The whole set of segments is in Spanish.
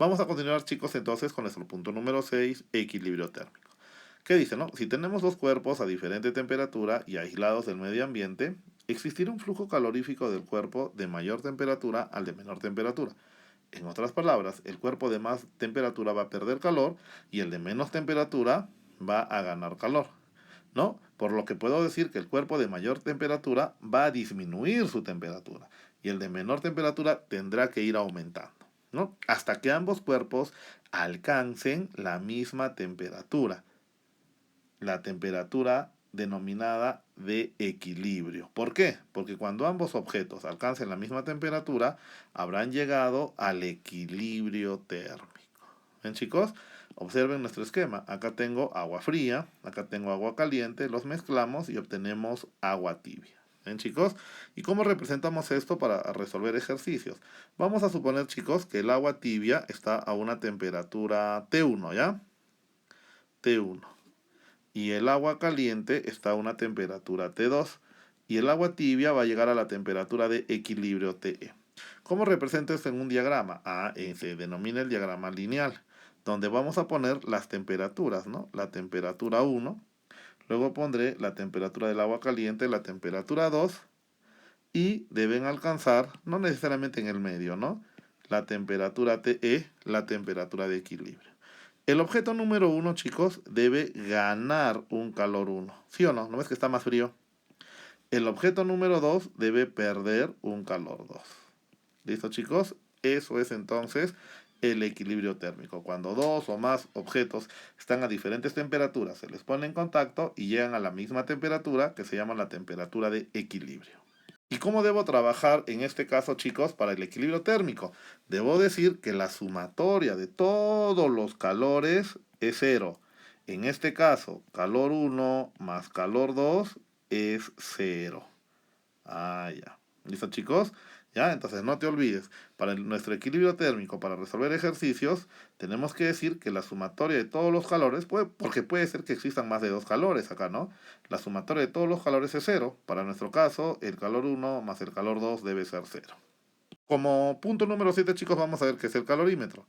Vamos a continuar, chicos, entonces con nuestro punto número 6, equilibrio térmico. ¿Qué dice, no? Si tenemos dos cuerpos a diferente temperatura y aislados del medio ambiente, existirá un flujo calorífico del cuerpo de mayor temperatura al de menor temperatura. En otras palabras, el cuerpo de más temperatura va a perder calor y el de menos temperatura va a ganar calor, ¿no? Por lo que puedo decir que el cuerpo de mayor temperatura va a disminuir su temperatura y el de menor temperatura tendrá que ir aumentando, ¿no? Hasta que ambos cuerpos alcancen la misma temperatura, la temperatura denominada de equilibrio. ¿Por qué? Porque cuando ambos objetos alcancen la misma temperatura, habrán llegado al equilibrio térmico. ¿Ven, chicos? Observen nuestro esquema. Acá tengo agua fría, acá tengo agua caliente, los mezclamos y obtenemos agua tibia. ¿Ven, chicos? ¿Y cómo representamos esto para resolver ejercicios? Vamos a suponer, chicos, que el agua tibia está a una temperatura T1, ¿ya? T1. Y el agua caliente está a una temperatura T2 y el agua tibia va a llegar a la temperatura de equilibrio TE. ¿Cómo representa esto en un diagrama? Se denomina el diagrama lineal, donde vamos a poner las temperaturas, ¿no? La temperatura 1, luego pondré la temperatura del agua caliente, la temperatura 2, y deben alcanzar, no necesariamente en el medio, ¿no? La temperatura TE, la temperatura de equilibrio. El objeto número 1, chicos, debe ganar un calor 1. ¿Sí o no? ¿No ves que está más frío? El objeto número 2 debe perder un calor 2. ¿Listo, chicos? Eso es entonces el equilibrio térmico. Cuando dos o más objetos están a diferentes temperaturas, se les pone en contacto y llegan a la misma temperatura, que se llama la temperatura de equilibrio. ¿Y cómo debo trabajar en este caso, chicos, para el equilibrio térmico? Debo decir que la sumatoria de todos los calores es 0. En este caso, calor 1 más calor 2 es 0. Ya. ¿Listo, chicos? Ya, entonces no te olvides, para nuestro equilibrio térmico, para resolver ejercicios, tenemos que decir que la sumatoria de todos los calores, porque puede ser que existan más de dos calores acá, ¿no? La sumatoria de todos los calores es 0. Para nuestro caso, el calor 1 más el calor 2 debe ser 0. Como punto número 7, chicos, vamos a ver qué es el calorímetro.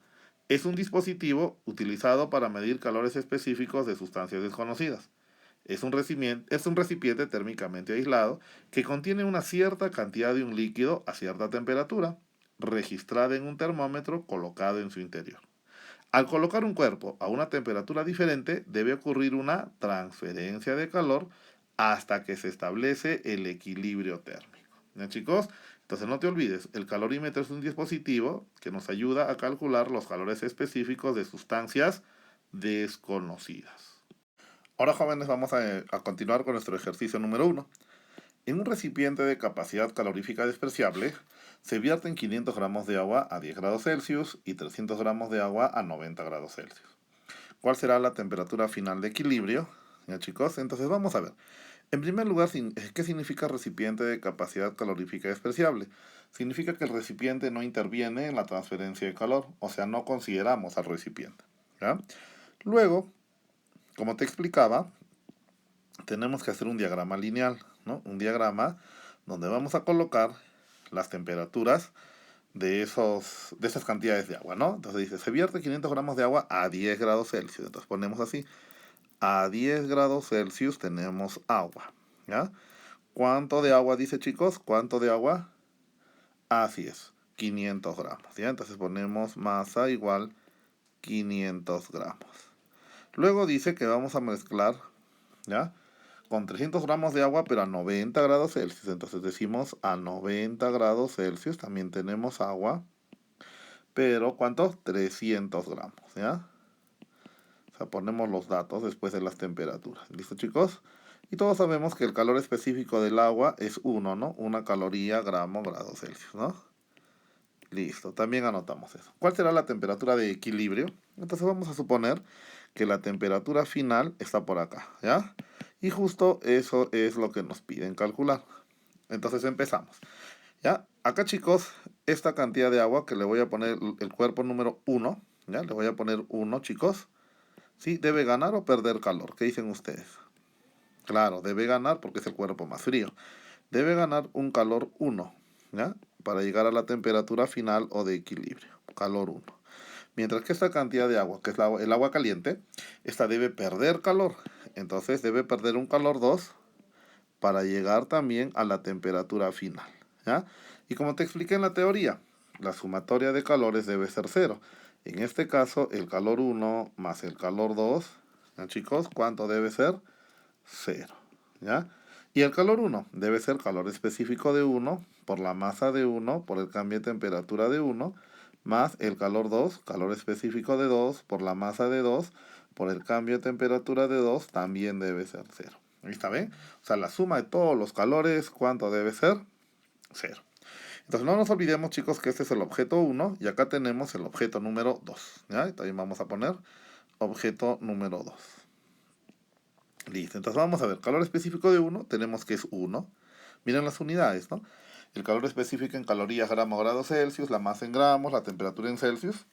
Es un dispositivo utilizado para medir calores específicos de sustancias desconocidas. Es un recipiente térmicamente aislado que contiene una cierta cantidad de un líquido a cierta temperatura, registrada en un termómetro colocado en su interior. Al colocar un cuerpo a una temperatura diferente, debe ocurrir una transferencia de calor hasta que se establece el equilibrio térmico. ¿Bien, chicos? Entonces no te olvides, el calorímetro es un dispositivo que nos ayuda a calcular los calores específicos de sustancias desconocidas. Ahora, jóvenes, vamos a continuar con nuestro ejercicio número 1. En un recipiente de capacidad calorífica despreciable, se vierten 500 gramos de agua a 10 grados Celsius y 300 gramos de agua a 90 grados Celsius. ¿Cuál será la temperatura final de equilibrio? ¿Ya, chicos? Entonces vamos a ver. En primer lugar, ¿qué significa recipiente de capacidad calorífica despreciable? Significa que el recipiente no interviene en la transferencia de calor, o sea, no consideramos al recipiente. ¿Ya? Luego, como te explicaba, tenemos que hacer un diagrama lineal, ¿no? Un diagrama donde vamos a colocar las temperaturas de esas cantidades de agua, ¿no? Entonces dice, se vierte 500 gramos de agua a 10 grados Celsius. Entonces ponemos así, a 10 grados Celsius tenemos agua, ¿ya? ¿Cuánto de agua dice, chicos? ¿Cuánto de agua? Así es, 500 gramos, ¿ya? Entonces ponemos masa igual 500 gramos. Luego dice que vamos a mezclar, ¿ya? Con 300 gramos de agua, pero a 90 grados Celsius. Entonces decimos a 90 grados Celsius también tenemos agua, pero ¿cuántos? 300 gramos, ¿ya? O sea, ponemos los datos después de las temperaturas. ¿Listo, chicos? Y todos sabemos que el calor específico del agua es 1, ¿no? Una caloría, gramo, grado Celsius, ¿no? Listo, también anotamos eso. ¿Cuál será la temperatura de equilibrio? Entonces vamos a suponer que la temperatura final está por acá, ¿ya? Y justo eso es lo que nos piden calcular. Entonces empezamos. ¿Ya? Acá, chicos, esta cantidad de agua que le voy a poner el cuerpo número 1, ¿ya? Le voy a poner 1, chicos. ¿Sí? ¿Debe ganar o perder calor? ¿Qué dicen ustedes? Claro, debe ganar porque es el cuerpo más frío. Debe ganar un calor 1, ¿ya? Para llegar a la temperatura final o de equilibrio. Calor 1. Mientras que esta cantidad de agua, que es el agua caliente, esta debe perder calor. Entonces debe perder un calor 2 para llegar también a la temperatura final, ¿ya? Y como te expliqué en la teoría, la sumatoria de calores debe ser cero. En este caso, el calor 1 más el calor 2, ¿ya, chicos? ¿Cuánto debe ser? Cero, ¿ya? Y el calor 1 debe ser calor específico de 1 por la masa de 1 por el cambio de temperatura de 1 más el calor 2, calor específico de 2 por la masa de 2 por el cambio de temperatura de 2 también debe ser cero. ¿Ahí está bien? O sea, la suma de todos los calores, ¿cuánto debe ser? Cero. Entonces no nos olvidemos, chicos, que este es el objeto 1 y acá tenemos el objeto número 2. ¿Ya? Y también vamos a poner objeto número 2. Listo, entonces vamos a ver, calor específico de 1, tenemos que es 1. Miren las unidades, ¿no? El calor específico en calorías, gramos, grados Celsius, la masa en gramos, la temperatura en Celsius.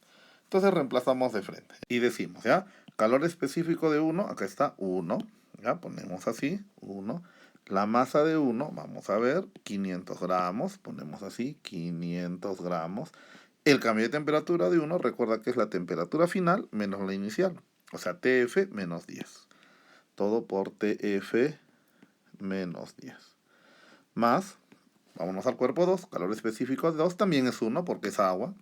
Entonces reemplazamos de frente y decimos, ¿ya? Calor específico de 1, acá está 1, ¿ya? Ponemos así, 1. La masa de 1, vamos a ver, 500 gramos, ponemos así, 500 gramos. El cambio de temperatura de 1, recuerda que es la temperatura final menos la inicial, o sea, TF menos 10. Todo por TF menos 10. Más, vámonos al cuerpo 2, calor específico de 2 también es 1 porque es agua.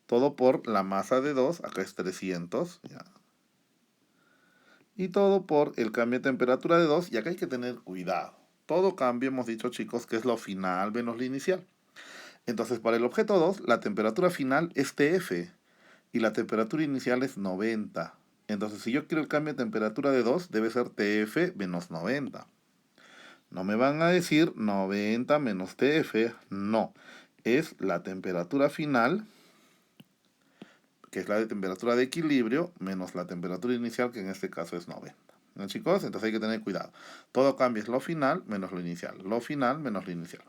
Todo por la masa de 2, acá es 300, ya. Y todo por el cambio de temperatura de 2, y acá hay que tener cuidado. Todo cambio, hemos dicho, chicos, que es lo final menos lo inicial. Entonces, para el objeto 2, la temperatura final es TF y la temperatura inicial es 90. Entonces, si yo quiero el cambio de temperatura de 2, debe ser TF menos 90. No me van a decir 90 menos TF, no. Es la temperatura final, que es la de temperatura de equilibrio, menos la temperatura inicial, que en este caso es 90. ¿No, chicos? Entonces hay que tener cuidado. Todo cambia, es lo final menos lo inicial. Lo final menos lo inicial.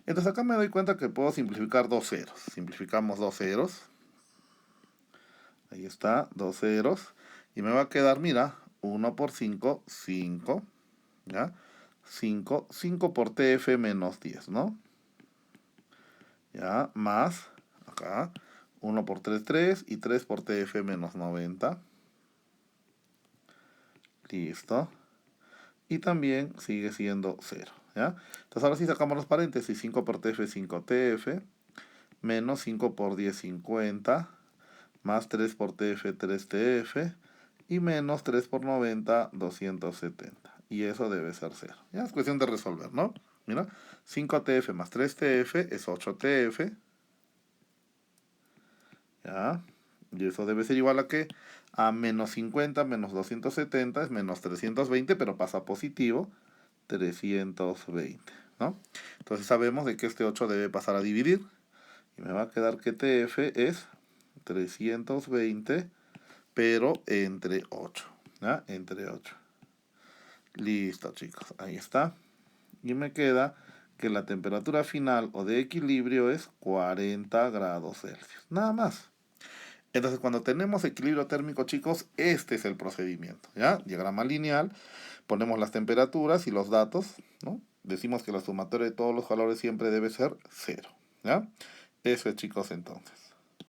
Entonces acá me doy cuenta que puedo simplificar dos ceros. Simplificamos dos ceros. Ahí está, dos ceros. Y me va a quedar, mira, 1 por 5, 5. ¿Ya? 5, 5 por TF menos 10, ¿no? Ya, más, acá, 1 por 3, 3, y 3 por TF menos 90. Listo. Y también sigue siendo 0, ¿ya? Entonces ahora sí sacamos los paréntesis, 5 por TF, 5TF, menos 5 por 10, 50, más 3 por TF, 3TF, y menos 3 por 90, 270. Y eso debe ser 0. Ya es cuestión de resolver, ¿no? Mira, 5TF más 3TF es 8TF. ¿Ya? Y eso debe ser igual a ¿qué? A menos 50 menos 270 es menos 320, pero pasa positivo, 320, ¿no? Entonces sabemos de que este 8 debe pasar a dividir. Y me va a quedar que TF es 320, pero entre 8, ¿ya? Entre 8. Listo, chicos, ahí está. Y me queda que la temperatura final o de equilibrio es 40 grados Celsius. Nada más. Entonces, cuando tenemos equilibrio térmico, chicos, este es el procedimiento, ¿ya? Diagrama lineal, ponemos las temperaturas y los datos, ¿no? Decimos que la sumatoria de todos los valores siempre debe ser 0, ¿ya? Eso es, chicos, entonces.